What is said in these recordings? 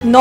9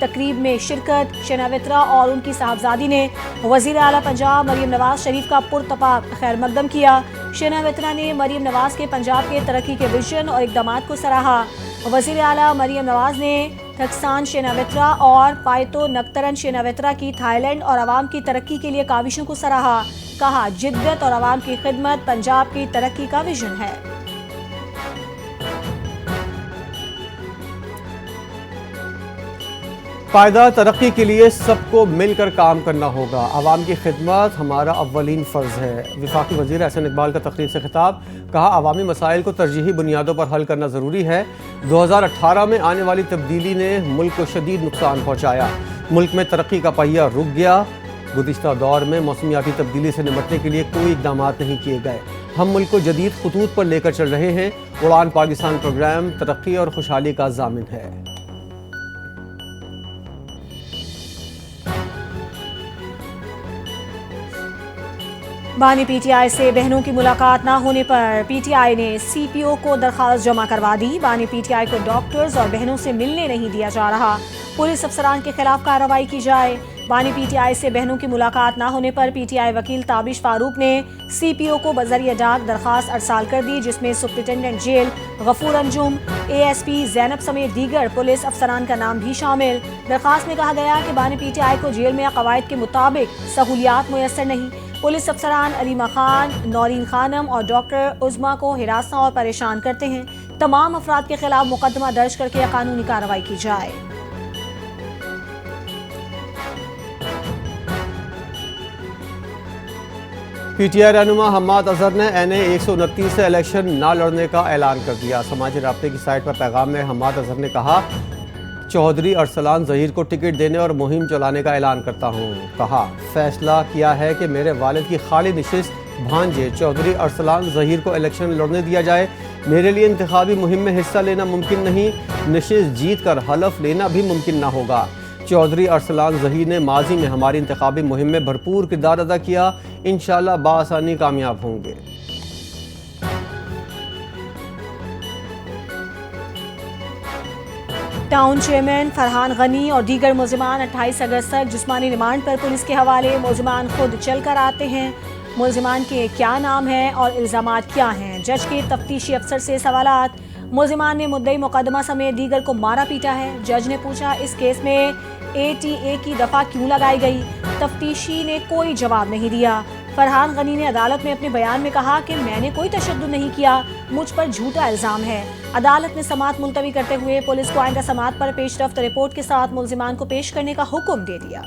تقریب میں شرکت شیناوترا اور ان کی صاحبزادی نے وزیر اعلیٰ پنجاب مریم نواز شریف کا پرتپاک خیر مقدم کیا۔ شیناوترا نے مریم نواز کے پنجاب کے ترقی کے وژن اور اقدامات کو سراہا۔ وزیر اعلیٰ مریم نواز نے تھکسان شیناوترا اور پائتو نکترن شیناوترا کی تھائی لینڈ اور عوام کی ترقی کے لیے کاوشوں کو سراہا۔ کہا جدت اور عوام کی خدمت پنجاب کی ترقی کا وژن ہے۔ پائیدار ترقی کے لیے سب کو مل کر کام کرنا ہوگا، عوام کی خدمت ہمارا اولین فرض ہے۔ وفاقی وزیر احسن اقبال کا تقریر سے خطاب، کہا عوامی مسائل کو ترجیحی بنیادوں پر حل کرنا ضروری ہے۔ 2018 میں آنے والی تبدیلی نے ملک کو شدید نقصان پہنچایا، ملک میں ترقی کا پہیہ رک گیا۔ گزشتہ دور میں موسمیاتی تبدیلی سے نمٹنے کے لیے کوئی اقدامات نہیں کیے گئے۔ ہم ملک کو جدید خطوط پر لے کر چل رہے ہیں۔ اڑان پاکستان پروگرام ترقی اور خوشحالی کا ضامن ہے۔ بانی پی ٹی آئی سے بہنوں کی ملاقات نہ ہونے پر پی ٹی آئی نے سی پی او کو درخواست جمع کروا دی۔ بانی پی ٹی آئی کو ڈاکٹرز اور بہنوں سے ملنے نہیں دیا جا رہا، پولیس افسران کے خلاف کارروائی کی جائے۔ بانی پی ٹی آئی سے بہنوں کی ملاقات نہ ہونے پر پی ٹی آئی وکیل تابش فاروق نے سی پی او کو بذریعہ ڈاک درخواست ارسال کر دی، جس میں سپرنٹینڈنٹ جیل غفور انجم، اے ایس پی زینب سمیت دیگر پولیس افسران کا نام بھی شامل۔ درخواست میں کہا گیا کہ بانی پی ٹی آئی کو جیل میں قواعد کے مطابق سہولیات میسر نہیں۔ پولیس افسران علیمہ خان، نورین خانم اور ڈاکٹر عظما کو ہراساں اور پریشان کرتے ہیں۔ تمام افراد کے خلاف مقدمہ درج کر کے قانونی کارروائی کی جائے۔ پی ٹی آئی رہنما حماد اظہر نے این اے 129 سے الیکشن نہ لڑنے کا اعلان کر دیا۔ سماجی رابطے کی سائٹ پر پیغام میں حماد اظہر نے کہا، چودھری ارسلان ظہیر کو ٹکٹ دینے اور مہم چلانے کا اعلان کرتا ہوں۔ کہا فیصلہ کیا ہے کہ میرے والد کی خالی نشست بھانجے چودھری ارسلان ظہیر کو الیکشن لڑنے دیا جائے۔ میرے لیے انتخابی مہم میں حصہ لینا ممکن نہیں، نشست جیت کر حلف لینا بھی ممکن نہ ہوگا۔ چودھری ارسلان ظہیر نے ماضی میں ہماری انتخابی مہم میں بھرپور کردار ادا کیا، انشاءاللہ بآسانی کامیاب ہوں گے۔ ٹاؤن چیئرمین فرحان غنی اور دیگر ملزمان 28 اگست تک جسمانی ریمانڈ پر پولیس کے حوالے۔ ملزمان خود چل کر آتے ہیں، ملزمان کے کیا نام ہیں اور الزامات کیا ہیں؟ جج کے تفتیشی افسر سے سوالات۔ ملزمان نے مدعی مقدمہ سمیت دیگر کو مارا پیٹا ہے۔ جج نے پوچھا اس کیس میں اے ٹی اے کی دفعہ کیوں لگائی گئی؟ تفتیشی نے کوئی جواب نہیں دیا۔ فرحان غنی نے عدالت میں اپنے بیان میں کہا کہ میں نے کوئی تشدد نہیں کیا، مجھ پر جھوٹا الزام ہے۔ عدالت نے سماعت ملتوی کرتے ہوئے پولیس کو آئندہ سماعت پر پیش رفت رپورٹ کے ساتھ ملزمان کو پیش کرنے کا حکم دے دیا۔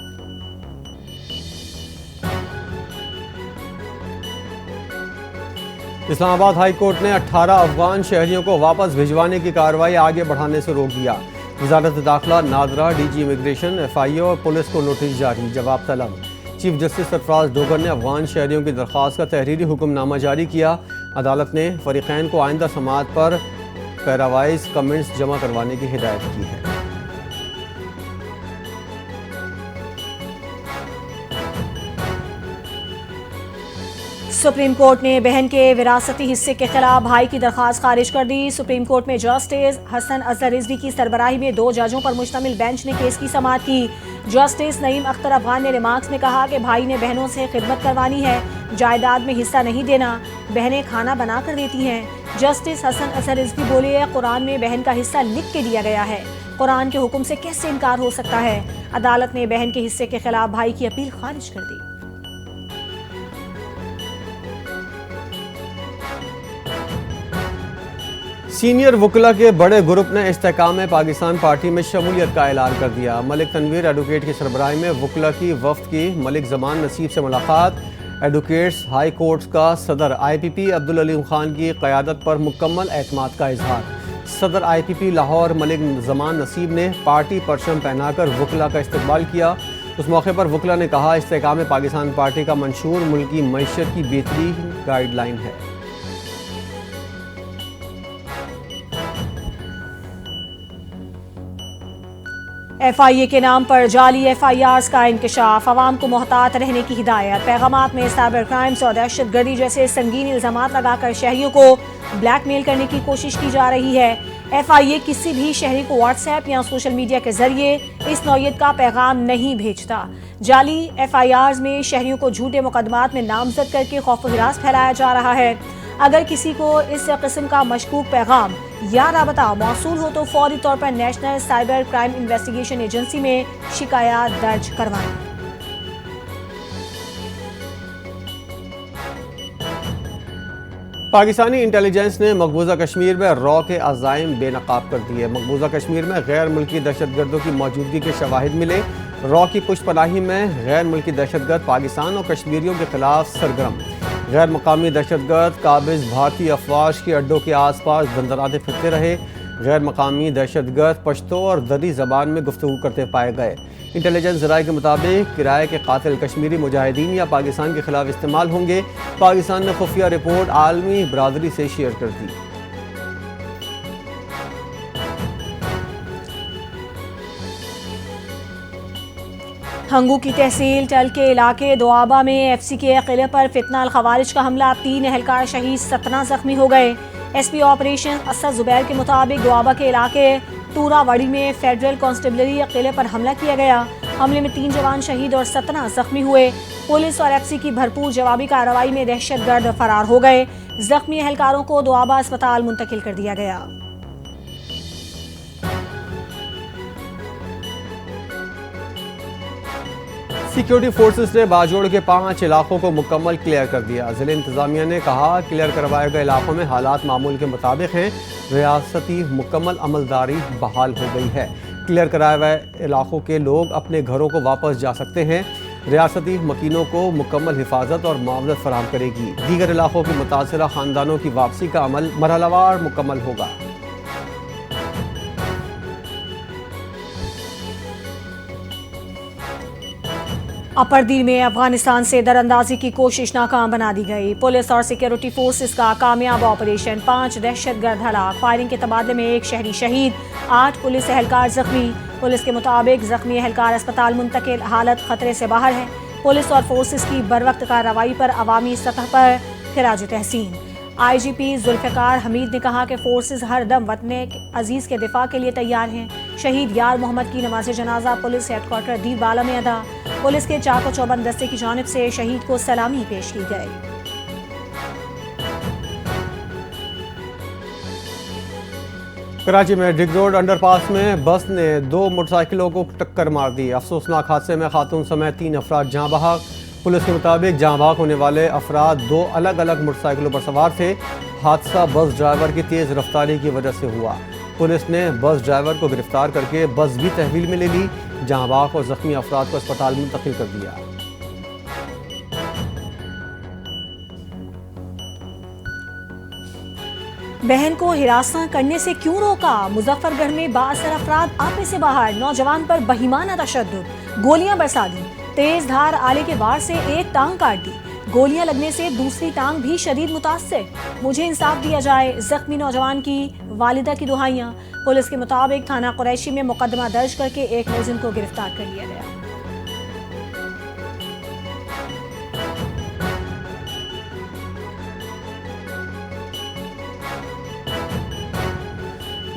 اسلام آباد ہائی کورٹ نے 18 افغان شہریوں کو واپس بھجوانے کی کارروائی آگے بڑھانے سے روک دیا۔ وزارت داخلہ NADRA, D G immigration, F I O اور پولیس کو نوٹس جاری، جواب طلب۔ چیف جسٹس سرفراز ڈوگر نے افغان شہریوں کی درخواست کا تحریری حکم نامہ جاری کیا۔ عدالت نے فریقین کو آئندہ سماعت پر پیراوائز کمنٹس جمع کروانے کی ہدایت کی ہے۔ سپریم کورٹ نے بہن کے وراثتی حصے کے خلاف بھائی کی درخواست خارج کر دی۔ سپریم کورٹ میں جسٹس حسن اظہر رضوی کی سربراہی میں 2 ججوں پر مشتمل بینچ نے کیس کی سماعت کی۔ جسٹس نعیم اختر افغان نے ریمارکس میں کہا کہ بھائی نے بہنوں سے خدمت کروانی ہے، جائیداد میں حصہ نہیں دینا، بہنیں کھانا بنا کر دیتی ہیں۔ جسٹس حسن اظہر رضوی بولے قرآن میں بہن کا حصہ لکھ کے دیا گیا ہے، قرآن کے حکم سے کیسے انکار ہو سکتا ہے؟ عدالت نے بہن کے حصے کے خلاف بھائی کی اپیل خارج کر دی۔ سینئر وکلا کے بڑے گروپ نے استحکام پاکستان پارٹی میں شمولیت کا اعلان کر دیا۔ ملک تنویر ایڈوکیٹ کی سربراہی میں وکلا کی وفد کی ملک زمان نصیب سے ملاقات۔ ایڈوکیٹس ہائی کورٹ کا صدر آئی پی پی عبدالعلیم خان کی قیادت پر مکمل اعتماد کا اظہار۔ صدر آئی پی پی لاہور ملک زمان نصیب نے پارٹی پرچم پہنا کر وکلا کا استقبال کیا۔ اس موقع پر وکلا نے کہا استحکام پاکستان پارٹی کا منشور ملکی معیشت کی بہترین گائیڈ لائن ہے۔ FIA کے نام پر جعلی FIRs کا انکشاف، عوام کو محتاط رہنے کی ہدایت، پیغامات میں سائبر کرائمز اور دہشت گردی جیسے سنگین الزامات لگا کر شہریوں کو بلیک میل کرنے کی کوشش کی جا رہی ہے۔ FIA کسی بھی شہری کو واٹس ایپ یا سوشل میڈیا کے ذریعے اس نوعیت کا پیغام نہیں بھیجتا۔ جعلی FIRs میں شہریوں کو جھوٹے مقدمات میں نامزد کر کے خوف و ہراس پھیلایا جا رہا ہے۔ اگر کسی کو اس قسم کا مشکوک پیغام یا رابطہ موصول ہو تو فوری طور پر national cyber crime investigation agency میں شکایات درج کروائیں۔ پاکستانی انٹیلیجنس نے مقبوضہ کشمیر میں رو کے عزائم بے نقاب کر دیے۔ مقبوضہ کشمیر میں غیر ملکی دہشت گردوں کی موجودگی کے شواہد ملے۔ رو کی پشت پناہی میں غیر ملکی دہشت گرد پاکستان اور کشمیریوں کے خلاف سرگرم۔ غیر مقامی دہشت گرد قابض بھارتی افواج کے اڈوں کے آس پاس دندراتے پھرتے رہے۔ غیر مقامی دہشت گرد پشتو اور دری زبان میں گفتگو کرتے پائے گئے۔ انٹیلیجنس ذرائع کے مطابق کرائے کے قاتل کشمیری مجاہدین یا پاکستان کے خلاف استعمال ہوں گے۔ پاکستان نے خفیہ رپورٹ عالمی برادری سے شیئر کر دی۔ ہنگو کی تحصیل ٹل کے علاقے دوآبہ میں FC کے قلعے پر فتنہ الخوارج کا حملہ، 3 اہلکار شہید 17 زخمی ہو گئے۔ SP آپریشن اسد زبیر کے مطابق دوآبہ کے علاقے تورا وڑی میں فیڈرل کانسٹیبلری قلعے پر حملہ کیا گیا۔ حملے میں 3 جوان شہید اور 17 زخمی ہوئے۔ پولیس اور FC کی بھرپور جوابی کارروائی میں دہشت گرد فرار ہو گئے۔ زخمی اہلکاروں کو دوآبہ اسپتال منتقل کر دیا گیا۔ سیکیورٹی فورسز نے باجوڑ کے 5 علاقوں کو مکمل کلیئر کر دیا۔ ضلع انتظامیہ نے کہا کلیئر کروائے گئے علاقوں میں حالات معمول کے مطابق ہیں، ریاستی مکمل عملداری بحال ہو گئی ہے۔ کلیئر کرائے ہوئے علاقوں کے لوگ اپنے گھروں کو واپس جا سکتے ہیں۔ ریاستی مکینوں کو مکمل حفاظت اور معاوضت فراہم کرے گی۔ دیگر علاقوں کے متاثرہ خاندانوں کی واپسی کا عمل مرحلہ وار مکمل ہوگا۔ اپر دل میں افغانستان سے دراندازی کی کوشش ناکام بنا دی گئی۔ پولیس اور سیکیورٹی فورسز کا کامیاب آپریشن، 5 دہشت گرد ہلاک، فائرنگ کے تبادلے میں 1 شہری شہید، 8 پولیس اہلکار زخمی۔ پولیس کے مطابق زخمی اہلکار اسپتال منتقل، حالت خطرے سے باہر ہے۔ پولیس اور فورسز کی بروقت کارروائی پر عوامی سطح پر خراج تحسین۔ IGP ذوالفقار حمید نے کہا کہ فورسز ہر دم وطن عزیز کے دفاع کے لیے تیار ہیں۔ شہید یار محمد کی نماز جنازہ پولیس ہیڈ کوارٹر دیر بالا میں ادا۔ پولیس کے چاق و چوبند دستے کی جانب سے شہید کو سلامی پیش کی گئی۔ کراچی میں ڈگ روڈ انڈر پاس میں بس نے 2 موٹر سائیکلوں کو ٹکر مار دی۔ افسوسناک حادثے میں خاتون سمیت 3 افراد جاں بحق۔ پولیس کے مطابق جاں بحق ہونے والے افراد 2 الگ الگ موٹر سائیکلوں پر سوار تھے۔ حادثہ بس ڈرائیور کی تیز رفتاری کی وجہ سے ہوا۔ پولیس نے بس ڈرائیور کو گرفتار کر کے بس بھی تحویل میں لے لی۔ جاں بحق اور زخمی افراد کو اسپتال منتقل کر دیا۔ بہن کو ہراساں کرنے سے کیوں روکا؟ مظفر گڑھ میں بااثر افراد آپے سے باہر، نوجوان پر بہیمانہ تشدد، گولیاں برسا دی، تیز دھار آلے کے وار سے 1 ٹانگ کاٹ دی، گولیاں لگنے سے دوسری ٹانگ بھی شدید متاثر، مجھے انصاف دیا جائے، زخمی نوجوان کی والدہ کی دہائیاں۔ پولیس کے مطابق تھانہ قریشی میں مقدمہ درج کر کے 1 ملزم کو گرفتار کر لیا گیا۔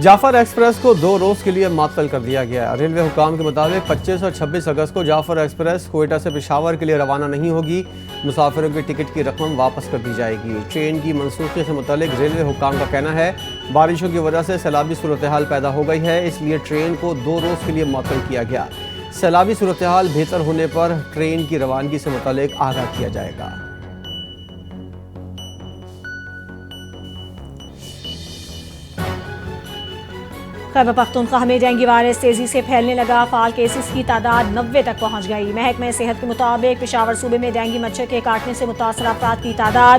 جعفر ایکسپریس کو 2 روز کے لیے معطل کر دیا گیا۔ ریلوے حکام کے مطابق 25 اور 26 اگست کو جعفر ایکسپریس کوئٹہ سے پشاور کے لیے روانہ نہیں ہوگی۔ مسافروں کی ٹکٹ کی رقم واپس کر دی جائے گی۔ ٹرین کی منسوخی سے متعلق ریلوے حکام کا کہنا ہے بارشوں کی وجہ سے سیلابی صورتحال پیدا ہو گئی ہے، اس لیے ٹرین کو 2 روز کے لیے معطل کیا گیا۔ سیلابی صورتحال بہتر ہونے پر ٹرین کی روانگی سے متعلق آگاہ کیا جائے گا۔ خیبر پختونخوا میں ڈینگی وائرس تیزی سے پھیلنے لگا، فعال کیسز کی تعداد 90 تک پہنچ گئی۔ محکمہ صحت کے مطابق پشاور صوبے میں ڈینگی مچھر کے کاٹنے سے متاثرہ افراد کی تعداد